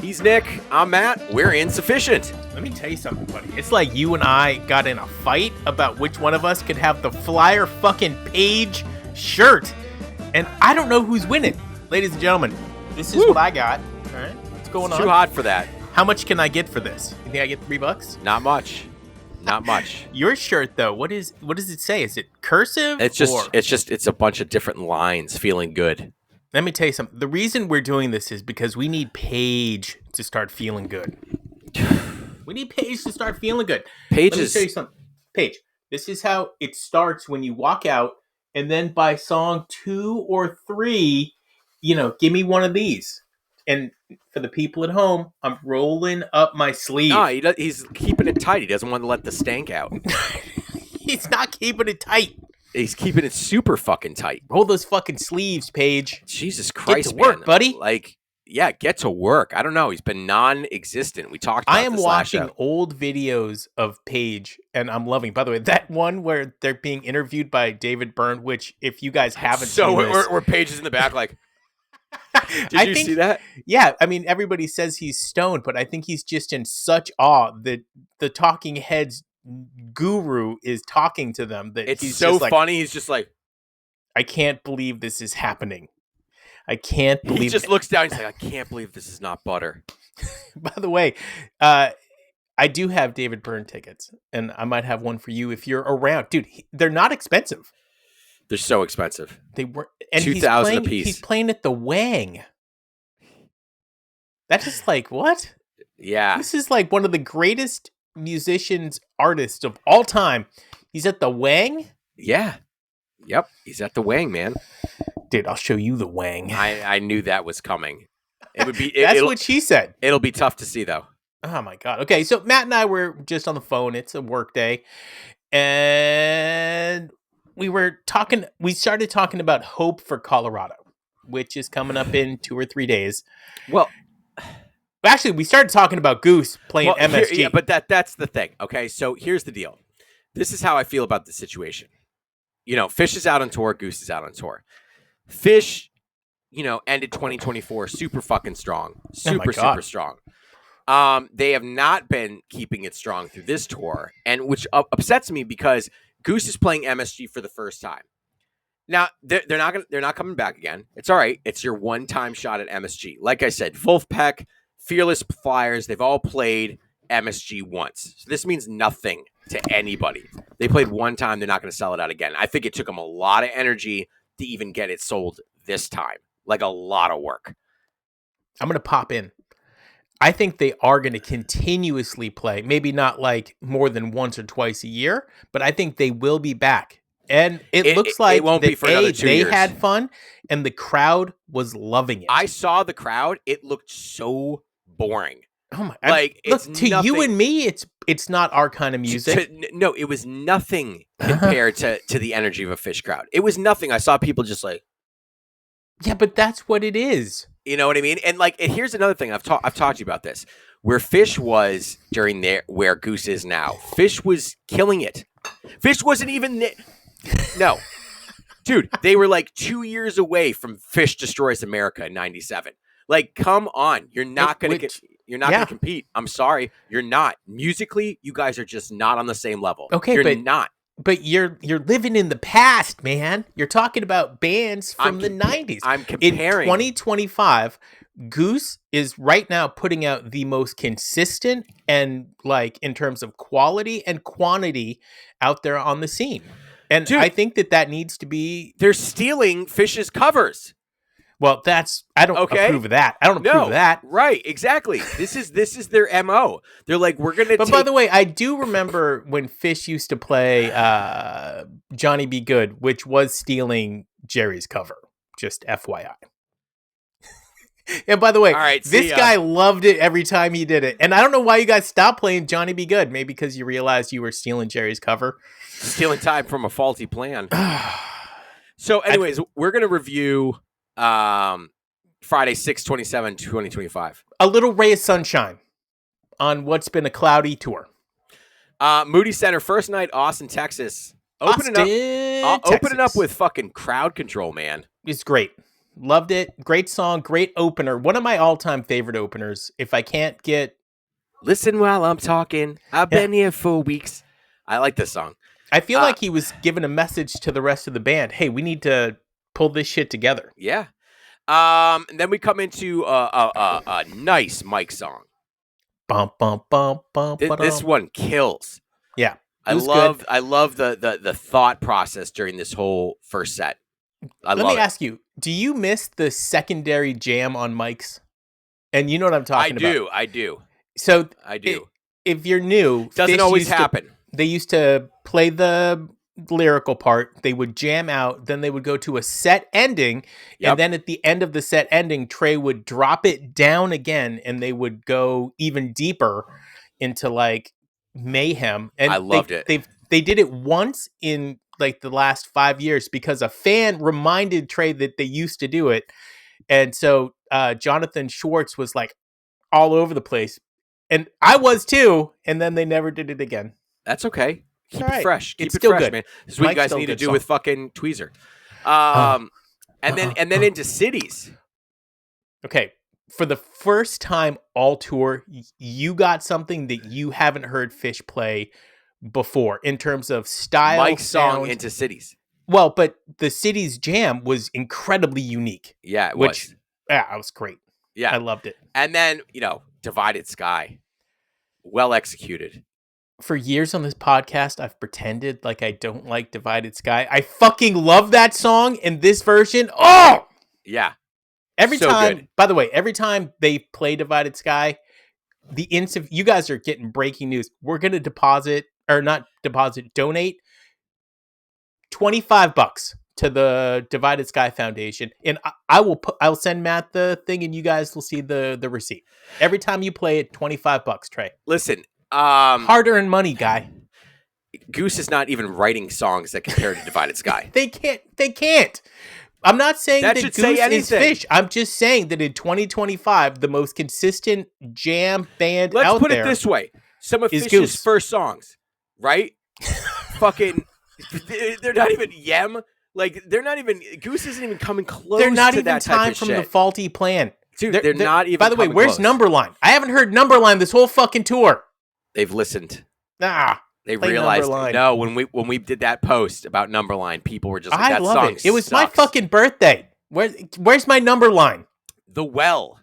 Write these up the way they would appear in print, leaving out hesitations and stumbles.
He's Nick. I'm Matt. We're insufficient. Let me tell you something, buddy. It's like you and I got in a fight about which one of us could have the Flyer fucking Page shirt. And I don't know who's winning. Ladies and gentlemen, this is what I got. All right. What's going on? Too hot for that. How much can I get for this? You think I get $3? Not much. Not much. Your shirt, though, what does it say? Is it cursive? It's a bunch of different lines. Feeling good. Let me tell you something. The reason we're doing this is because we need Paige to start feeling good. We need Paige to start feeling good. Paige Let me tell you something. Paige, this is how it starts when you walk out, and then by song 2 or 3, give me one of these. And for the people at home, I'm rolling up my sleeve. No, he's keeping it tight. He doesn't want to let the stank out. He's not keeping it tight. He's keeping it super fucking tight. Roll those fucking sleeves, Paige. Jesus Christ, get to work, man. buddy. Get to work. I don't know. He's been non-existent. We talked about I am this watching old videos of Paige, and I'm loving. By the way, that one where they're being interviewed by David Byrne, which if you guys haven't seen this, where Paige is in the back, like. Did you see that? Yeah, I mean, everybody says he's stoned, but I think he's just in such awe that the Talking Heads guru is talking to them. That it's he's so just funny. He's just like, I can't believe this is happening. I can't believe. He just looks down. He's like, I can't believe this is not butter. By the way, I do have David Byrne tickets, and I might have one for you if you're around, dude. They're not expensive. They're so expensive. They were, and $2,000 a piece. He's playing at the Wang. That's just like what? Yeah, this is like one of the greatest musicians, artists of all time. He's at the Wang. Yeah, yep. He's at the Wang, man. Dude, I'll show you the Wang. I knew that was coming. It would be. That's what she said. It'll be tough to see though. Oh my god. Okay, so Matt and I were just on the phone. It's a work day, and we started talking about Hope for Colorado, which is coming up in 2 or 3 days. Well, actually, we started talking about Goose playing MSG. But that's the thing. Okay, so here's the deal. This is how I feel about the situation. Phish is out on tour. Goose is out on tour. Phish, ended 2024 super fucking strong. Super strong. They have not been keeping it strong through this tour, and which upsets me because Goose is playing MSG for the first time. Now they're not coming back again. It's all right. It's your one-time shot at MSG. Like I said, Wolfpack, Fearless Flyers, they've all played MSG once. So this means nothing to anybody. They played one time. They're not going to sell it out again. I think it took them a lot of energy to even get it sold this time. Like a lot of work. I'm going to pop in. I think they are going to continuously play, maybe not like more than once or twice a year, but I think they will be back. And it looks like it won't be for another 2 years. They had fun, and the crowd was loving it. I saw the crowd. It looked so boring. Oh my! It's to nothing. You and me, it's not our kind of music. No, it was nothing compared to the energy of a Phish crowd. It was nothing. I saw people just like, yeah, but that's what it is. You know what I mean? And here's another thing. I've talked to you about this. Where Phish was during where Goose is now. Phish was killing it. Phish wasn't even there. No. Dude, they were like 2 years away from Phish Destroys America in 97. Like, come on. You're not going to compete. I'm sorry. You're not. Musically, you guys are just not on the same level. Okay, you're not. But you're living in the past, man. You're talking about bands from the 90s. I'm comparing. In 2025, Goose is right now putting out the most consistent and in terms of quality and quantity out there on the scene. And dude, I think that needs to be... They're stealing Phish's covers. Well, I don't approve of that. I don't approve of that. Right, exactly. This is their MO. They're like, we're going to But by the way, I do remember when Phish used to play Johnny Be Good, which was stealing Jerry's cover. Just FYI. And by the way, all right, this guy loved it every time he did it. And I don't know why you guys stopped playing Johnny Be Good. Maybe because you realized you were stealing Jerry's cover. Stealing time from a faulty plan. So anyways, we're going to review... Friday, 6/27/2025. A little ray of sunshine on what's been a cloudy tour. Moody Center, first night, Austin, Texas. Opening up with fucking crowd control, man. It's great. Loved it. Great song. Great opener. One of my all-time favorite openers. If I can't get... Listen while I'm talking. I've Yeah. been here for weeks. I like this song. I feel like he was giving a message to the rest of the band. Hey, we need to pull this shit together. Yeah. And then we come into a nice Mike song. Bum, bum, bum, bum, This one kills. Yeah. I love the thought process during this whole first set. Let me ask you, do you miss the secondary jam on mics? And you know what I'm talking about. I do. So I do. If you're new, Doesn't always happen. They used to play the lyrical part. They would jam out. Then they would go to a set ending. Yep. And then at the end of the set ending, Trey would drop it down again. And they would go even deeper into like mayhem. And I loved it. They did it once in like the last 5 years because a fan reminded Trey that they used to do it. And so Jonathan Schwartz was like all over the place. And I was too. And then they never did it again. That's okay. Keep it right. fresh. Keep It's it still fresh, good. man. This is what Mike's you guys still a need to good do song. with fucking Tweezer. And then into cities. Okay. For the first time all tour, you got something that you haven't heard Phish play before in terms of style. Mike's song sound. into cities. Well, but the Cities Jam was incredibly unique. Yeah, it was. Yeah, it was great. Yeah. I loved it. And then, Divided Sky. Well executed. For years on this podcast, I've pretended like I don't like Divided Sky. I fucking love that song in this version. Oh! Yeah. Every So time, good. by the way, every time they play Divided Sky, you guys are getting breaking news. We're going to donate $25 to the Divided Sky Foundation. And I'll send Matt the thing and you guys will see the receipt. Every time you play it, $25, Trey. Listen, hard-earned money, guy. Goose is not even writing songs that compare to Divided Sky. They can't. I'm not saying that should Goose say is anything. Phish. I'm just saying that in 2025, the most consistent jam band Let's out put there it this way. Some of is Fish's Goose. first songs, right? Fucking, they're not even Yem. Like, they're not even, Goose isn't even coming close They're not to even that type time of from shit. the Faulty Plan. Dude, they're not even By the way, coming where's close. Numberline? I haven't heard Numberline this whole fucking tour. They've listened. They realized Numberline. no. When we did that post about Numberline, people were just like, "That I love song it. It was my sucks." fucking birthday. Where's my Numberline? The Well.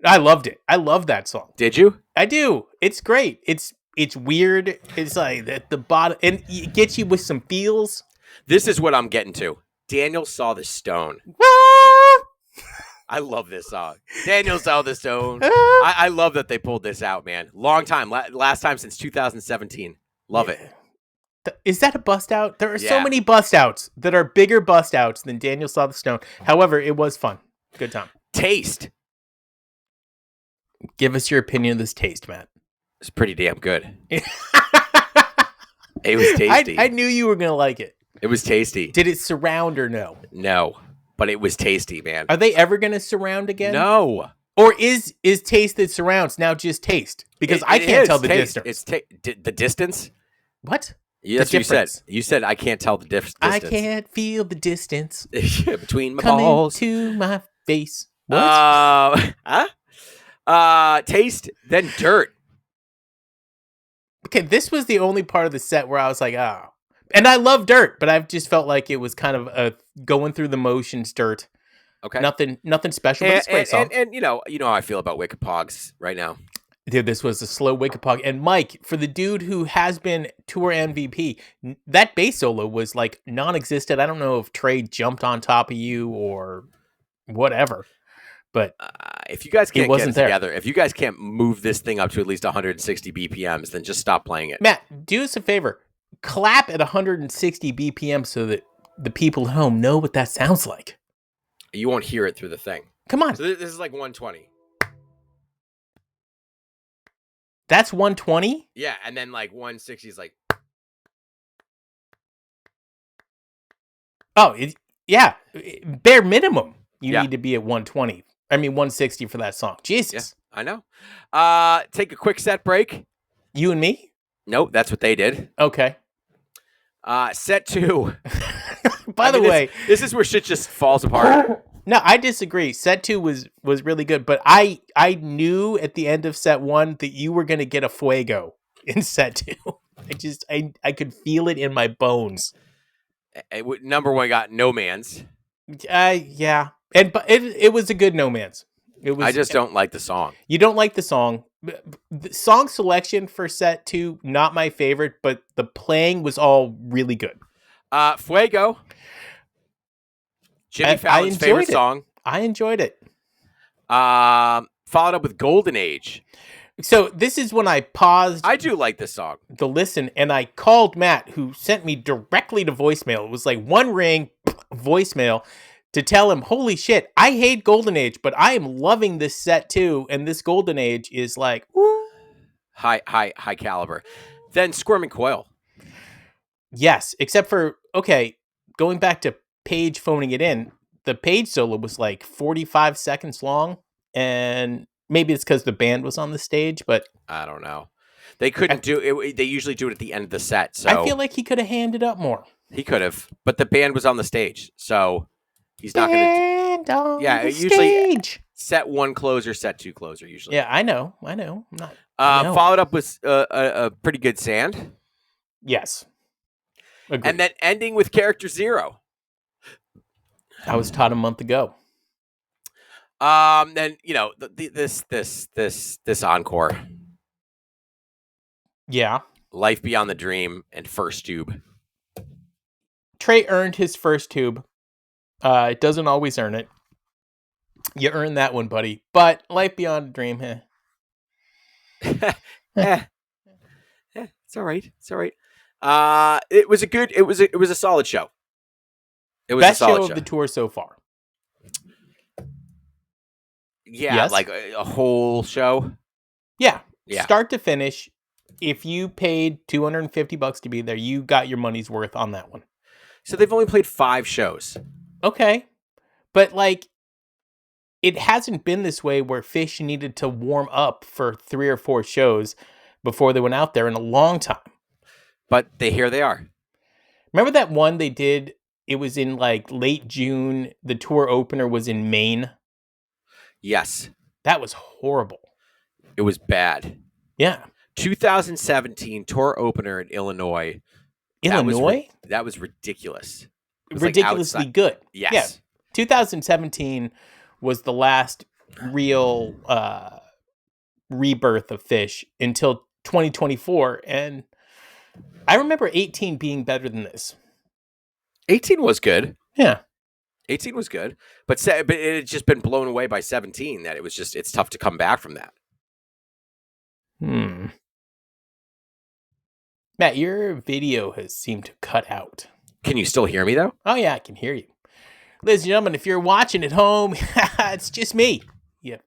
I loved it. I love that song. Did you? I do. It's great. It's weird. It's like at the bottom, and it gets you with some feels. This is what I'm getting to. Daniel Saw the Stone. I love this song. Daniel Saw the Stone. I love that they pulled this out, man. Long time. Last time since 2017. Love it. Is that a bust out? There are so Yeah. many bust outs that are bigger bust outs than Daniel Saw the Stone. However, it was fun. Good time. Taste. Give us your opinion of this taste, Matt. It's pretty damn good. It was tasty. I knew you were going to like it. It was tasty. Did it surround or no? No, but it was tasty, man. Are they ever going to surround again? No. Or is taste that surrounds now just taste? Because I can't tell the taste. distance. It's the distance? What? Yeah, that's The what you said. difference. You said I can't tell the distance. I can't feel the distance between my coming balls. to my face. What? Taste, then dirt. Okay, this was the only part of the set where I was like, oh. And I love dirt, but I've just felt like it was kind of a going through the motions dirt. Okay. Nothing special, but it's a great song. And you know how I feel about Wicked Pogs right now. Dude, this was a slow Wicked Pog. And Mike, for the dude who has been tour MVP, that bass solo was like non-existent. I don't know if Trey jumped on top of you or whatever, but if you guys can't get it there. together, if you guys can't move this thing up to at least 160 BPMs, then just stop playing it. Matt, do us a favor. Clap at 160 BPM so that the people at home know what that sounds like. You won't hear it through the thing. Come on. So this is like 120. That's 120? Yeah, and then like 160 is like... Oh, yeah. Bare minimum, you Yeah. need to be at 120. I mean, 160 for that song. Jesus. Yeah, I know. Take a quick set break. You and me? Nope, that's what they did. Okay. Set 2. By the way, this is where shit just falls apart. No, I disagree. Set 2 was really good, but I knew at the end of set 1 that you were going to get a fuego in set 2. I could feel it in my bones. Number 1 got No Man's. Yeah. But it was a good No Man's. It was. I just don't like the song. You don't like the song. The song selection for set 2, not my favorite, but the playing was all really good. Fuego. Jimmy Fallon's favorite song. I enjoyed it. Followed up with Golden Age. So this is when I paused. I do like this song. The listen, and I called Matt, who sent me directly to voicemail. It was like one ring, voicemail, to tell him, holy shit, I hate Golden Age, but I am loving this set too, and this Golden Age is like, woo. High caliber. Then Squirming Coil. Yes, except for, okay, going back to Page phoning it in, the Page solo was like 45 seconds long, and maybe it's because the band was on the stage, but I don't know. They couldn't do it. They usually do it at the end of the set. So I feel like he could have handed up more. He could have, but the band was on the stage, so he's not going to. Yeah, usually set 1 closer, set 2 closer. Usually. Yeah, I know. I'm not. Followed up with a pretty good Sand. Yes. Agreed. And then ending with Character Zero. That was taught a month ago. Then this encore. Yeah. Life Beyond the Dream and First Tube. Trey earned his first tube. It doesn't always earn it. You earned that one, buddy. But Life Beyond the Dream, It's all right. It's all right. It was a solid show. It was best a solid show of the tour so far. Yeah, yes? Like a whole show. Yeah, start to finish. If you paid $250 to be there, you got your money's worth on that one. So they've only played 5 shows. Okay, but like, it hasn't been this way where Phish needed to warm up for 3 or 4 shows before they went out there in a long time. But here they are. Remember that one they did? It was in like late June. The tour opener was in Maine. Yes. That was horrible. It was bad. Yeah. 2017 tour opener in Illinois. Illinois? That was ridiculous. It was ridiculously good. Yes. Yeah. 2017 was the last real rebirth of Phish until 2024. And I remember 18 being better than this. 18 was good. Yeah. 18 was good. But it had just been blown away by 17 that it's tough to come back from that. Matt, your video has seemed to cut out. Can you still hear me, though? Oh, yeah, I can hear you. Ladies and gentlemen, if you're watching at home, it's just me. You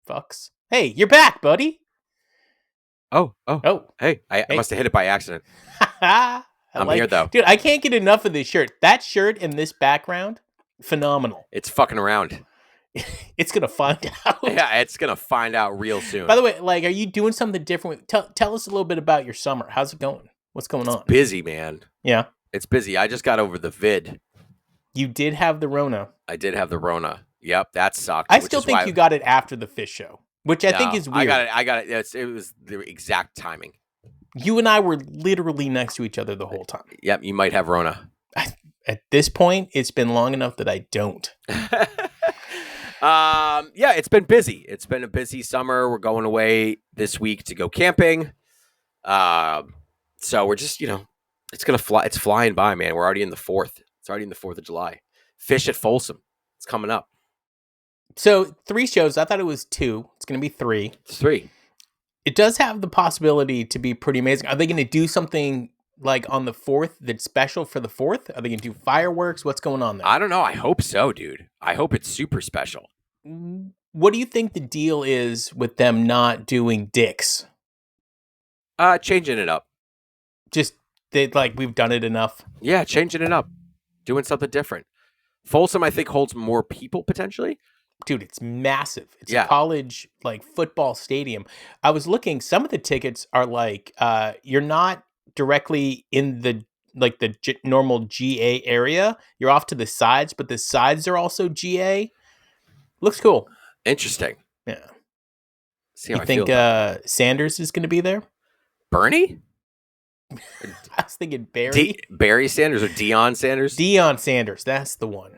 fucks. Hey, you're back, buddy. Oh. Hey, I must have hit it by accident. I'm here, though. Dude, I can't get enough of this shirt. That shirt and this background, phenomenal. It's fucking around. It's going to find out. Yeah, it's going to find out real soon. By the way, like, are you doing something different? Tell us a little bit about your summer. How's it going? What's going on? Busy, man. Yeah. It's busy. I just got over the vid. You did have the Rona. I did have the Rona. Yep, that sucked. I still think you got it after the Phish show, which I think is weird. I got it. It was the exact timing. You and I were literally next to each other the whole time. Yep, you might have Rona. At this point, it's been long enough that I don't. Yeah, it's been busy. It's been a busy summer. We're going away this week to go camping. So we're just, it's gonna fly. It's flying by, man. We're already in the 4th. It's already in the 4th of July. Phish at Folsom. It's coming up. So 3 shows. I thought it was 2. It's going to be 3. It's 3. It does have the possibility to be pretty amazing. Are they going to do something like on the 4th that's special for the 4th? Are they going to do fireworks? What's going on there? I don't know. I hope so, dude. I hope it's super special. What do you think the deal is with them not doing dicks? Changing it up. Just we've done it enough. Yeah, changing it up. Doing something different. Folsom, I think, holds more people potentially. Dude, it's massive. It's a college football stadium. I was looking, some of the tickets are you're not directly in the like the normal GA area. You're off to the sides, but the sides are also GA. Looks cool. Interesting. Yeah. See how You I feel think about that. Sanders is going to be there? Bernie? I was thinking Barry. Barry Sanders or Deion Sanders? Deion Sanders. That's the one.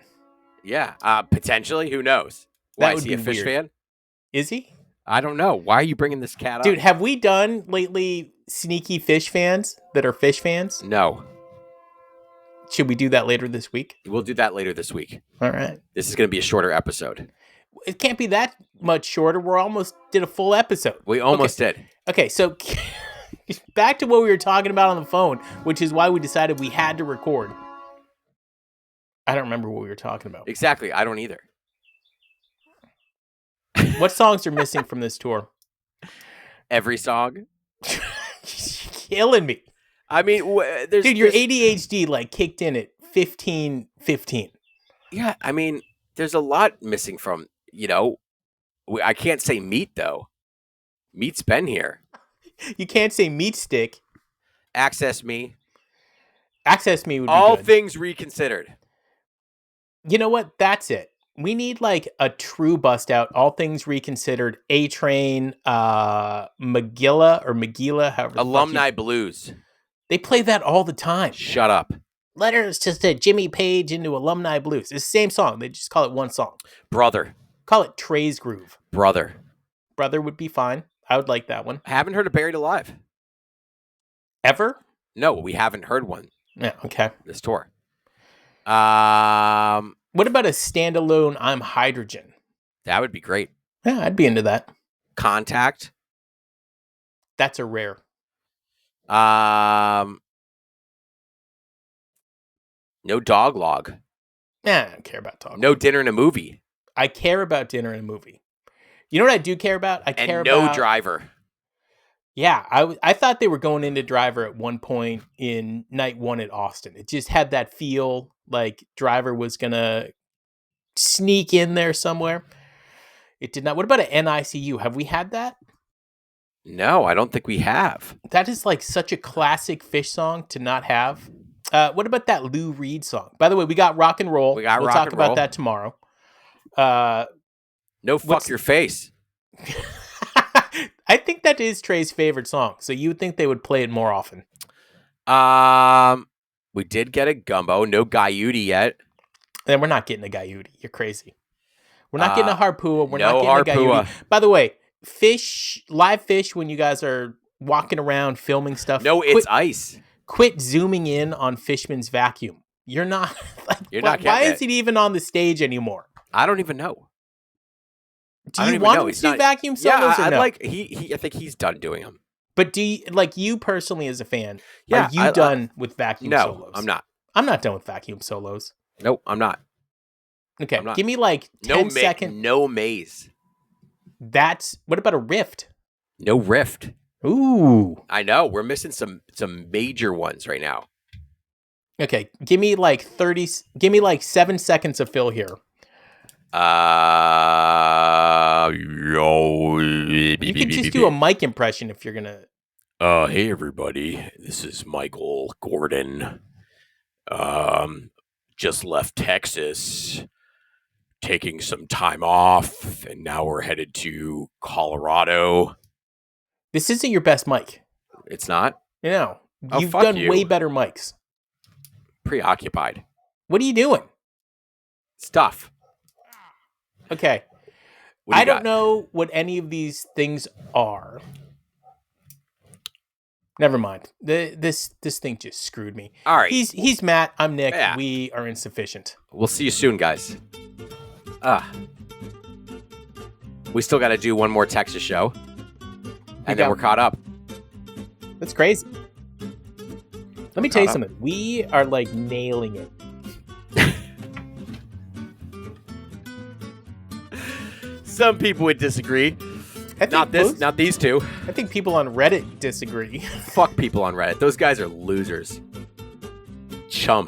Yeah, potentially. Who knows? That Why, would is he be a Fish weird. fan? Is he? I don't know. Why are you bringing this cat up? Dude, have we done lately sneaky Fish fans that are Fish fans? No. Should we do that later this week? We'll do that later this week. All right. This is going to be a shorter episode. It can't be that much shorter. We're almost did a full episode. We almost did. Okay, so back to what we were talking about on the phone, which is why we decided we had to record. I don't remember what we were talking about. Exactly. I don't either. What songs are missing from this tour? Every song. Killing me. I mean, dude, your ADHD like kicked in at 15:15. Yeah, I mean, there's a lot missing from, I can't say Meat, though. Meat's been here. You can't say Meat Stick. Access Me. Access Me would be All good. things reconsidered. You know what? That's it. We need like a true bust out. All things reconsidered. A-Train, Magilla, however. Alumni Blues. They play that all the time. Shut up. Letters to Jimmy Page into Alumni Blues. It's the same song. They just call it one song. Brother. Call it Trey's Groove. Brother would be fine. I would like that one. I haven't heard of Buried Alive. Ever? No, we haven't heard one. Yeah, okay. This tour. What about a standalone I'm Hydrogen? That would be great. Yeah, I'd be into that. Contact. That's a rare. No Dog Log. Nah, I don't care about Dog. No Dinner and a Movie. I care about Dinner and a Movie. You know what I do care about? I care about No Driver. Yeah, I thought they were going into Driver at one point in night one at Austin. It just had that feel like Driver was gonna sneak in there somewhere. It did not. What about an NICU? Have we had that? No, I don't think we have. That is like such a classic Fish song to not have. What about that Lou Reed song? By the way, we got Rock and Roll. We'll talk about that tomorrow. No Fuck Your Face. I think that is Trey's favorite song, so you would think they would play it more often. We did get a Gumbo. No Gaiuti yet. And we're not getting a Gaiuti. You're crazy. We're not getting a Harpua. We're not getting a Gaiuti. By the way, live Fish, when you guys are walking around filming stuff. No, it's ice. Quit zooming in on Fishman's vacuum. You're not. You're not. Why is it even on the stage anymore? I don't even know. Do you want him to do vacuum solos? Yeah, or no? I think he's done doing them. But do you, like you personally as a fan? Yeah, are you done with vacuum solos? No, I'm not. I'm not done with vacuum solos. Nope, I'm not. Okay, give me like 10 seconds. No maze. What about a rift? No rift. Ooh. I know. We're missing some major ones right now. Okay, give me like 7 seconds of fill here. You can just do a Mike impression if you're gonna. Hey everybody, this is Michael Gordon. Just left Texas, taking some time off, and now we're headed to Colorado. This isn't your best mic. It's not? No. You've done way better mics. Preoccupied. What are you doing? Stuff. Okay. I don't know what any of these things are. Never mind. This thing just screwed me. All right. He's Matt. I'm Nick. Yeah. We are insufficient. We'll see you soon, guys. We still got to do one more Texas show. And then we're caught up. That's crazy. Let me tell you something. We are like nailing it. Some people would disagree. Not these two. I think people on Reddit disagree. Fuck people on Reddit. Those guys are losers. Chumps.